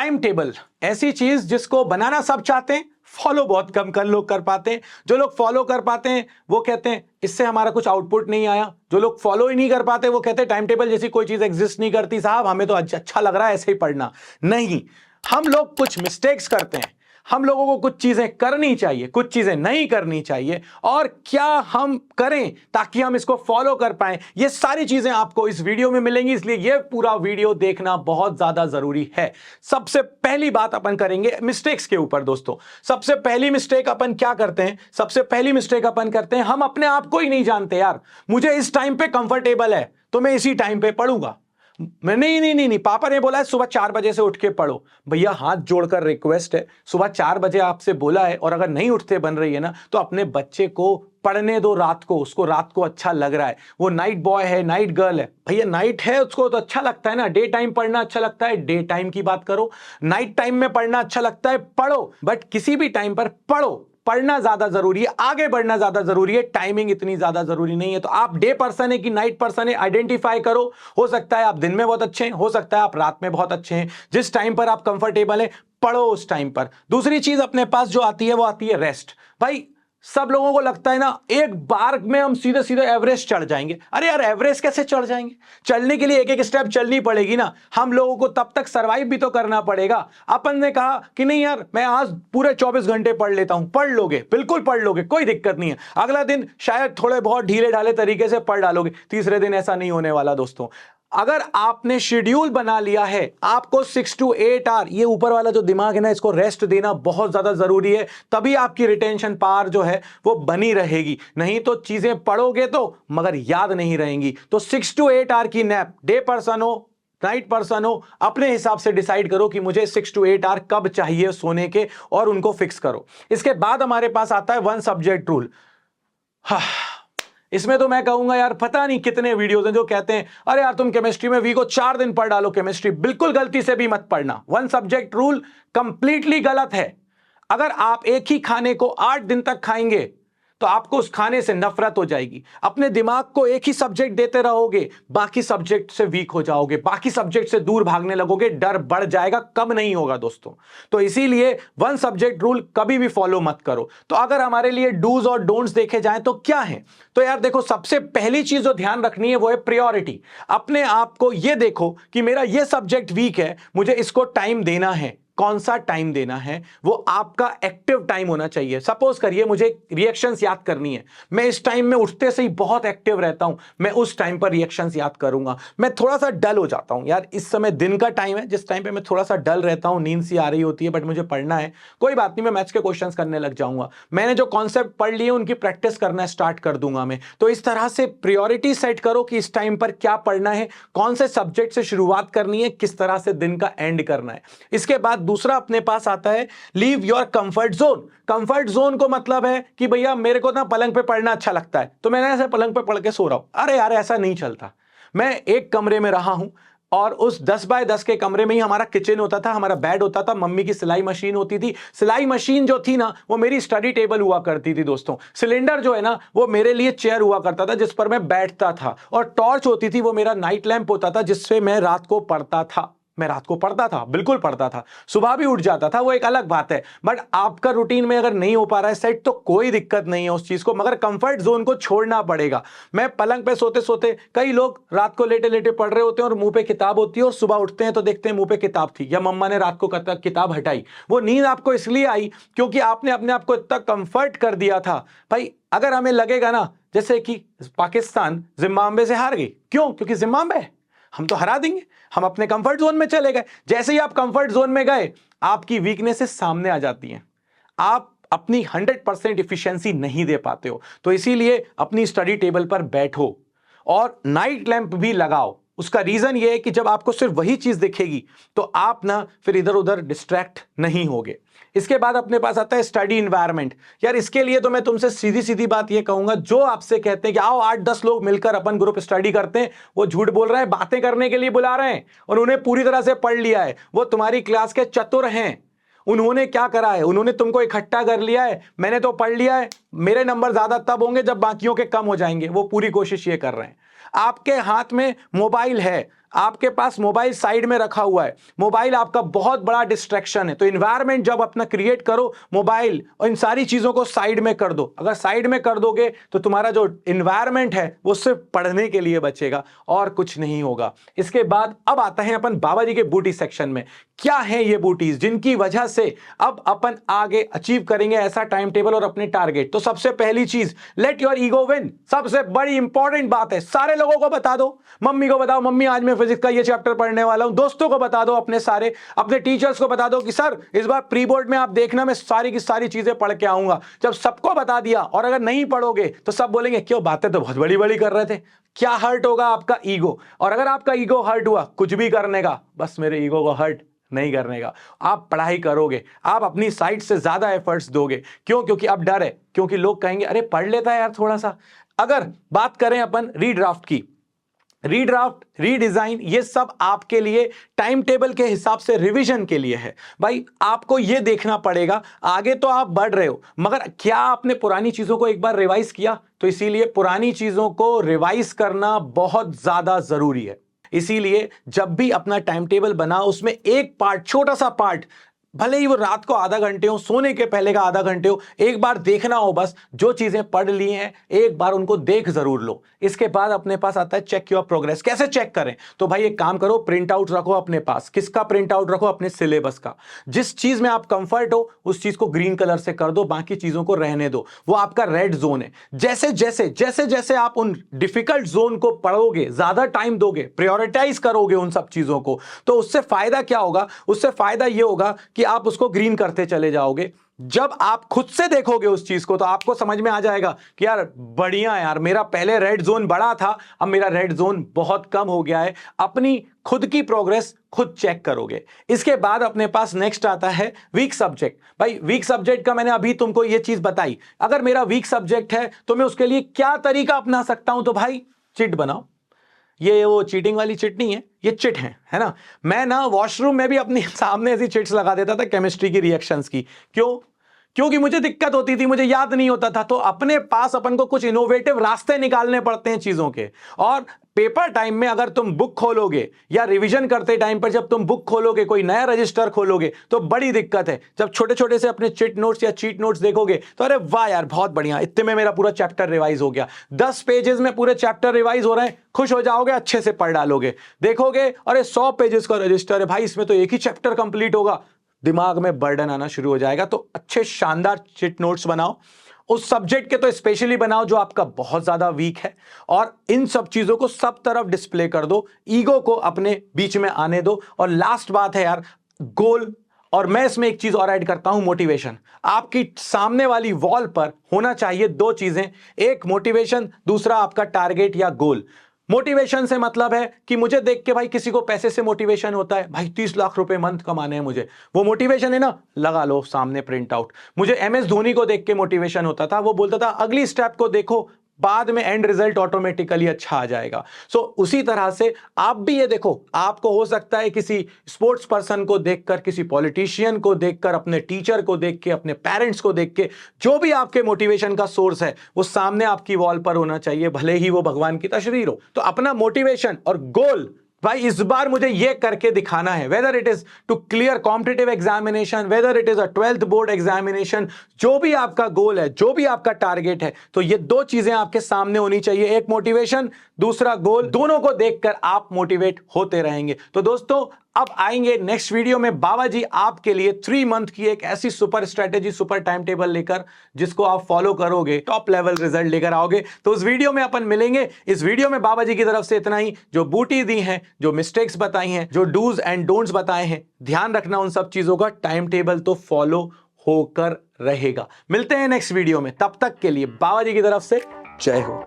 Time table ऐसी चीज जिसको बनाना सब चाहते हैं, फॉलो बहुत कम कर लोग कर पाते हैं। जो लोग फॉलो कर पाते हैं वो कहते हैं इससे हमारा कुछ आउटपुट नहीं आया। जो लोग फॉलो ही नहीं कर पाते वो कहते हैं टाइम टेबल जैसी कोई चीज एग्जिस्ट नहीं करती साहब, हमें तो अच्छा लग रहा है ऐसे ही पढ़ना। नहीं, हम लोग कुछ मिस्टेक्स करते हैं। हम लोगों को कुछ चीजें करनी चाहिए, कुछ चीजें नहीं करनी चाहिए, और क्या हम करें ताकि हम इसको फॉलो कर पाएं, ये सारी चीजें आपको इस वीडियो में मिलेंगी। इसलिए ये पूरा वीडियो देखना बहुत ज्यादा जरूरी है। सबसे पहली बात अपन करेंगे मिस्टेक्स के ऊपर दोस्तों। सबसे पहली मिस्टेक अपन क्या करते हैं? सबसे पहली मिस्टेक अपन करते हैं, हम अपने आप को ही नहीं जानते। यार मुझे इस टाइम पे कंफर्टेबल है तो मैं इसी टाइम पे पढ़ूंगा। मैं नहीं, पापा ने बोला है सुबह 4 बजे से उठ के पढ़ो। भैया हाथ जोड़कर रिक्वेस्ट है, सुबह 4 बजे आपसे बोला है, और अगर नहीं उठते बन रही है ना तो अपने बच्चे को पढ़ने दो रात को। उसको रात को अच्छा लग रहा है, वो नाइट बॉय है, नाइट गर्ल है, भैया नाइट है उसको तो अच्छा लगता है ना। डे टाइम पढ़ना अच्छा लगता है, डे टाइम की बात करो। नाइट टाइम में पढ़ना अच्छा लगता है, पढ़ो, बट किसी भी टाइम पर पढ़ो। पढ़ना ज्यादा जरूरी है, आगे बढ़ना ज्यादा जरूरी है, टाइमिंग इतनी ज्यादा जरूरी नहीं है। तो आप डे पर्सन है कि नाइट पर्सन है, आइडेंटिफाई करो। हो सकता है आप दिन में बहुत अच्छे हैं, हो सकता है आप रात में बहुत अच्छे हैं। जिस टाइम पर आप कंफर्टेबल है पढ़ो उस टाइम पर। दूसरी चीज अपने पास जो आती है वो आती है रेस्ट। भाई सब लोगों को लगता है ना एक बार में हम सीधे सीधे एवरेस्ट चढ़ जाएंगे। अरे यार एवरेस्ट कैसे चढ़ जाएंगे? चढ़ने के लिए एक एक स्टेप चलनी पड़ेगी ना। हम लोगों को तब तक सरवाइव भी तो करना पड़ेगा। अपन ने कहा कि नहीं यार मैं आज पूरे 24 घंटे पढ़ लेता हूं, पढ़ लोगे, बिल्कुल पढ़ लोगे, कोई दिक्कत नहीं है। अगला दिन शायद थोड़े बहुत ढीले ढाले तरीके से पढ़ डालोगे, तीसरे दिन ऐसा नहीं होने वाला दोस्तों। अगर आपने शेड्यूल बना लिया है, आपको 6 to 8 आवर, ये ऊपर वाला जो दिमाग है ना इसको रेस्ट देना बहुत ज्यादा जरूरी है। तभी आपकी रिटेंशन पावर जो है वो बनी रहेगी। नहीं तो चीजें पढ़ोगे तो मगर याद नहीं रहेंगी। तो 6 to 8 आवर की नैप, डे पर्सन हो नाइट पर्सन हो, अपने हिसाब से डिसाइड करो कि मुझे 6 to 8 आवर कब चाहिए सोने के, और उनको फिक्स करो। इसके बाद हमारे पास आता है 1 सब्जेक्ट रूल। इसमें तो मैं कहूंगा यार पता नहीं कितने वीडियोस हैं जो कहते हैं अरे यार तुम केमिस्ट्री में वीक हो, 4 दिन पढ़ डालो केमिस्ट्री। बिल्कुल गलती से भी मत पढ़ना। 1 सब्जेक्ट रूल कंप्लीटली गलत है। अगर आप एक ही खाने को 8 दिन तक खाएंगे तो आपको उस खाने से नफरत हो जाएगी। अपने दिमाग को एक ही सब्जेक्ट देते रहोगे, बाकी सब्जेक्ट से वीक हो जाओगे, बाकी सब्जेक्ट से दूर भागने लगोगे, डर बढ़ जाएगा, कम नहीं होगा दोस्तों। तो इसीलिए 1 सब्जेक्ट रूल कभी भी फॉलो मत करो। तो अगर हमारे लिए डूज और डोंट्स देखे जाएं तो क्या है? तो यार देखो सबसे पहली चीज जो ध्यान रखनी है वो है प्रायोरिटी। अपने आप को यह देखो कि मेरा यह सब्जेक्ट वीक है, मुझे इसको टाइम देना है। कौन सा टाइम देना है? वो आपका एक्टिव टाइम होना चाहिए। सपोज करिए मुझे रिएक्शंस याद करनी है, मैं इस टाइम में उठते से ही बहुत एक्टिव रहता हूं, मैं उस टाइम पर रिएक्शंस याद करूंगा। मैं थोड़ा सा डल हो जाता हूं, यार इस समय दिन का टाइम है जिस टाइम पे मैं थोड़ा सा डल रहता हूं, नींद सी आ रही होती है, बट मुझे पढ़ना है, कोई बात नहीं, मैं मैथ्स के क्वेश्चंस करने लग जाऊंगा। मैंने जो कॉन्सेप्ट पढ़ लिए उनकी प्रैक्टिस करना स्टार्ट कर दूंगा मैं। तो इस तरह से प्रायोरिटी सेट करो कि इस टाइम पर क्या पढ़ना है, कौन से सब्जेक्ट से शुरुआत करनी है, किस तरह से दिन का एंड करना है। इसके बाद दूसरा अपने पास आता है leave your comfort zone. Comfort zone को मतलब है कि भैया मेरे को ना पलंग पे पढ़ना अच्छा लगता है तो मैंने ऐसे पलंग पे पढ़ के सो रहा हूं। अरे यार ऐसा नहीं चलता। मैं एक कमरे में रहा हूं और उस 10 बाय 10 के कमरे में ही हमारा किचन होता था, हमारा बेड होता था, मम्मी की सिलाई मशीन होती थी। सिलाई मशीन जो थी ना वो मेरी स्टडी टेबल हुआ करती थी दोस्तों। सिलेंडर जो है ना वो मेरे लिए चेयर हुआ करता था जिस पर मैं बैठता था, और टॉर्च होती थी वो मेरा नाइट लैंप होता था जिससे मैं रात को पढ़ता था। मैं रात को पढ़ता था, बिल्कुल पढ़ता था, सुबह भी उठ जाता था, वो एक अलग बात है। बट आपका रूटीन में अगर नहीं हो पा रहा है सेट तो कोई दिक्कत नहीं है उस चीज को, मगर कंफर्ट जोन को छोड़ना पड़ेगा। मैं पलंग पे सोते सोते, कई लोग रात को लेटे लेटे पढ़ रहे होते हैं और मुंह पे किताब होती है, और सुबह उठते हैं तो देखते हैं मुंह पे किताब थी, या मम्मा ने रात को किताब हटाई। वो नींद आपको इसलिए आई क्योंकि आपने अपने आप को इतना कंफर्ट कर दिया था। भाई अगर हमें लगेगा ना जैसे कि पाकिस्तान जिम्बाब्वे से हार गई, क्यों? क्योंकि जिम्बाब्वे हम तो हरा देंगे, हम अपने कंफर्ट जोन में चले गए। जैसे ही आप कंफर्ट जोन में गए आपकी वीकनेसेस सामने आ जाती हैं, आप अपनी 100% इफिशिएंसी नहीं दे पाते हो। तो इसीलिए अपनी स्टडी टेबल पर बैठो और नाइट लैंप भी लगाओ। उसका रीजन यह है कि जब आपको सिर्फ वही चीज दिखेगी तो आप ना फिर इधर उधर डिस्ट्रैक्ट नहीं होगे। इसके बाद अपने पास आता है स्टडी इन्वायरमेंट। यार इसके लिए तो मैं तुमसे सीधी सीधी बात ये कहूंगा, जो आपसे कहते हैं कि आओ 8-10 लोग मिलकर अपन ग्रुप स्टडी करते हैं, वो झूठ बोल रहे हैं। बातें करने के लिए बुला रहे हैं और उन्हें पूरी तरह से पढ़ लिया है। वो तुम्हारी क्लास के चतुर हैं। उन्होंने क्या करा है? उन्होंने तुमको इकट्ठा कर लिया है। मैंने तो पढ़ लिया है, मेरे नंबर ज्यादा तब होंगे जब बाकियों के कम हो जाएंगे। वो पूरी कोशिश ये कर रहे हैं। आपके हाथ में मोबाइल है, आपके पास मोबाइल साइड में रखा हुआ है, मोबाइल आपका बहुत बड़ा डिस्ट्रैक्शन है, तो इन्वायरमेंट जब अपना क्रिएट करो, मोबाइल और इन सारी चीजों को साइड में कर दो। अगर साइड में कर दोगे तो तुम्हारा जो इन्वायरमेंट है वो सिर्फ पढ़ने के लिए बचेगा और कुछ नहीं होगा। इसके बाद अब आता है अपन बाबा जी के बूटी सेक्शन में। क्या है ये बूटीज जिनकी वजह से अब अपन आगे अचीव करेंगे ऐसा टाइम टेबल और अपने टारगेट? तो सबसे पहली चीज, लेट योर ईगो विन। सबसे बड़ी इंपॉर्टेंट बात है, सारे लोगों को बता दो, मम्मी को बताओ, मम्मी आज मैं फिजिक्स का ये चैप्टर पढ़ने वाला हूं, दोस्तों को बता दो, अपने टीचर्स को बता दो कि सर इस बार प्री बोर्ड में आप देखना मैं सारी की सारी चीजें पढ़ के आऊंगा। जब सबको बता दिया और अगर नहीं पढ़ोगे तो सब बोलेंगे क्यों, बातें तो बहुत बड़ी बड़ी कर रहे थे। क्या हर्ट होगा? आपका ईगो। और अगर आपका ईगो हर्ट हुआ कुछ भी करने का, बस मेरे ईगो को हर्ट नहीं करने का, आप पढ़ाई करोगे, आप अपनी साइड से ज्यादा एफर्ट्स दोगे। क्यों? क्योंकि अब डर है, क्योंकि लोग कहेंगे अरे पढ़ लेता है यार थोड़ा सा। अगर बात करें अपन रीड्राफ्ट की, रीड्राफ्ट, रीडिजाइन, ये सब आपके लिए टाइम टेबल के हिसाब से रिवीजन के लिए है। भाई आपको ये देखना पड़ेगा, आगे तो आप बढ़ रहे हो मगर क्या आपने पुरानी चीजों को एक बार रिवाइज किया? तो इसीलिए पुरानी चीजों को रिवाइज करना बहुत ज्यादा जरूरी है। इसीलिए जब भी अपना टाइम टेबल बनाओ उसमें एक पार्ट, छोटा सा पार्ट, भले ही वो रात को आधा घंटे हो, सोने के पहले का आधा घंटे हो, एक बार देखना हो, बस जो चीजें पढ़ ली हैं एक बार उनको देख जरूर लो। इसके बाद अपने पास आता है चेक योर प्रोग्रेस। कैसे चेक करें? तो भाई एक काम करो, प्रिंट आउट रखो अपने पास। किसका प्रिंट आउट रखो? अपने सिलेबस का। जिस चीज में आप कंफर्ट हो उस चीज को ग्रीन कलर से कर दो, बाकी चीजों को रहने दो, वो आपका रेड जोन है। जैसे जैसे जैसे जैसे आप उन डिफिकल्ट जोन को पढ़ोगे, ज्यादा टाइम दोगे, प्रायोरिटाइज करोगे उन सब चीजों को, तो उससे फायदा क्या होगा? उससे फायदा यह होगा कि आप उसको ग्रीन करते चले जाओगे। जब आप खुद से देखोगे उस चीज को तो आपको समझ में आ जाएगा कि यार बढ़िया यार, मेरा पहले रेड जोन बड़ा था, अब मेरा रेड जोन बहुत कम हो गया है। अपनी खुद की प्रोग्रेस खुद चेक करोगे। इसके बाद अपने पास नेक्स्ट आता है वीक सब्जेक्ट। भाई वीक सब्जेक्ट का मैंने अभी तुमको ये चीज बताई। अगर मेरा वीक सब्जेक्ट है तो मैं उसके लिए क्या तरीका अपना सकता हूं? तो भाई चिट बनाओ। ये वो चीटिंग वाली चिट नहीं है, ये चिट है ना। मैं ना वॉशरूम में भी अपने सामने ऐसी चिट्स लगा देता था केमिस्ट्री की रिएक्शंस की। क्यों? क्योंकि मुझे दिक्कत होती थी, मुझे याद नहीं होता था। तो अपने पास अपन को कुछ इनोवेटिव रास्ते निकालने पड़ते हैं चीजों के। और पेपर टाइम में अगर तुम बुक खोलोगे या रिवीजन करते टाइम पर जब तुम बुक खोलोगे, कोई नया रजिस्टर खोलोगे तो बड़ी दिक्कत है। जब छोटे छोटे से अपने चिट नोट्स या चीट नोट्स देखोगे तो अरे वाह यार बहुत बढ़िया, इतने में मेरा पूरा चैप्टर रिवाइज हो गया। 10 पेजेस में पूरे चैप्टर रिवाइज हो रहे हैं, खुश हो जाओगे, अच्छे से पढ़ डालोगे। देखोगे अरे 100 पेजेस का रजिस्टर है भाई, इसमें तो एक ही चैप्टर कंप्लीट होगा, दिमाग में बर्डन आना शुरू हो जाएगा। तो अच्छे शानदार चिट नोट्स बनाओ, उस सब्जेक्ट के तो स्पेशली बनाओ जो आपका बहुत ज्यादा वीक है, और इन सब चीजों को सब तरफ डिस्प्ले कर दो, ईगो को अपने बीच में आने दो। और लास्ट बात है यार, गोल। और मैं इसमें एक चीज और ऐड करता हूं, मोटिवेशन। आपकी सामने वाली वॉल पर होना चाहिए 2 चीजें, एक मोटिवेशन, दूसरा आपका टारगेट या गोल। मोटिवेशन से मतलब है कि मुझे देख के भाई किसी को पैसे से मोटिवेशन होता है, भाई 30 लाख रुपए मंथ कमाने हैं मुझे, वो मोटिवेशन है ना, लगा लो सामने प्रिंट आउट। मुझे MS धोनी को देख के मोटिवेशन होता था, वो बोलता था अगली स्टेप को देखो, बाद में एंड रिजल्ट ऑटोमेटिकली अच्छा आ जाएगा। सो उसी तरह से आप भी ये देखो, आपको हो सकता है किसी स्पोर्ट्स पर्सन को देखकर, किसी पॉलिटिशियन को देखकर, अपने टीचर को देख के, अपने पेरेंट्स को देख के, जो भी आपके मोटिवेशन का सोर्स है वो सामने आपकी वॉल पर होना चाहिए, भले ही वो भगवान की तस्वीर हो। तो अपना मोटिवेशन और गोल भाई इस बार मुझे ये करके दिखाना है, whether it is to clear competitive examination, whether it is a 12th board examination, जो भी आपका गोल है, जो भी आपका टारगेट है, तो ये 2 चीजें आपके सामने होनी चाहिए, एक मोटिवेशन, दूसरा गोल। दोनों को देखकर आप मोटिवेट होते रहेंगे। तो दोस्तों अब आएंगे नेक्स्ट वीडियो में बाबा जी आपके लिए 3 मंथ की एक ऐसी super strategy, super time table लेकर, जिसको आप फॉलो करोगे टॉप लेवल रिजल्ट लेकर आओगे। तो उस वीडियो में अपन मिलेंगे। इस वीडियो में बाबा जी की तरफ से इतना ही, जो बूटी दी है, जो मिस्टेक्स बताई हैं, जो डूज एंड डोंट्स बताए हैं, ध्यान रखना उन सब चीजों का, टाइम टेबल तो फॉलो होकर रहेगा। मिलते हैं नेक्स्ट वीडियो में, तब तक के लिए बाबा जी की तरफ से जय हो।